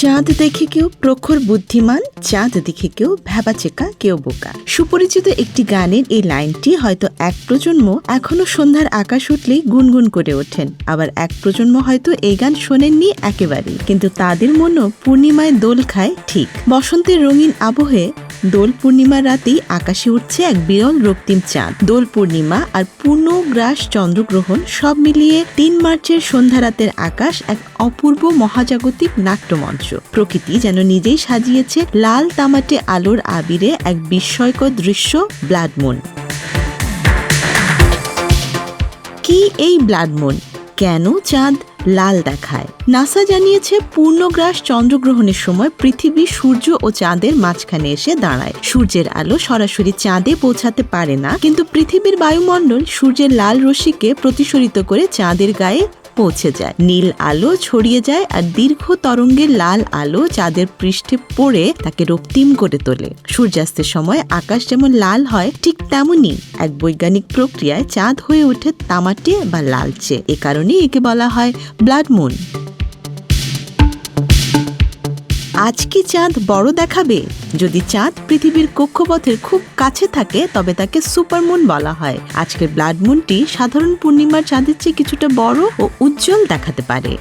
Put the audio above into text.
চাঁদ দেখে কেউ প্রখর বুদ্ধিমান, চাঁদ দেখে কেউ ভ্যাবাচেকা, কেউ বোকা। সুপরিচিত একটি গানের এই লাইনটি হয়তো এক প্রজন্ম এখনো সন্ধ্যার আকাশ উঠলেই গুনগুন করে ওঠেন, আবার এক প্রজন্ম হয়তো এই গান শোনেননি একেবারেই, কিন্তু তাদের মনও পূর্ণিমায় দোল খায় ঠিক। বসন্তের রঙিন আবহে দোল পূর্ণিমার রাতেই আকাশে উঠছে এক বিরল রক্তিম চাঁদ। দোল পূর্ণিমা আর পূর্ণগ্রাস চন্দ্রগ্রহণ সব মিলিয়ে ৩ মার্চের সন্ধ্যা রাতের আকাশ এক অপূর্ব মহাজাগতিক নাট্যমঞ্চ। প্রকৃতি যেন নিজেই সাজিয়েছে লাল তামাটে আলোর আবিরে এক বিস্ময়কর দৃশ্য, ব্লাড মুন। কি এই ব্লাড মুন? কেন চাঁদ লাল দেখায়? নাসা জানিয়েছে পূর্ণগ্রাস চন্দ্রগ্রহণের সময় পৃথিবী সূর্য ও চাঁদের মাঝখানে এসে দাঁড়ায়। সূর্যের আলো সরাসরি চাঁদে পৌঁছাতে পারে না, কিন্তু পৃথিবীর বায়ুমণ্ডল সূর্যের লাল রশ্মিকে প্রতিসরিত করে চাঁদের গায়ে পৌঁছে যায়। নীল আলো ছড়িয়ে যায় আর দীর্ঘ তরঙ্গের লাল আলো চাঁদের পৃষ্ঠে পড়ে তাকে রক্তিম করে তোলে। সূর্যাস্তের সময় আকাশ যেমন লাল হয়, ঠিক তেমনি এক বৈজ্ঞানিক প্রক্রিয়ায় চাঁদ হয়ে ওঠে তামাটে বা লালচে। এ কারণেই একে বলা হয় ব্লাড মুন। আজ কি চাঁদ বড় দেখাবে? যদি চাঁদ পৃথিবীর কক্ষপথের খুব কাছে থাকে তবে তাকে সুপারমুন বলা হয়। আজকের ব্লাড মুনটি সাধারণ পূর্ণিমার চাঁদের চেয়ে কিছুটা বড় ও উজ্জ্বল দেখাতে পারে।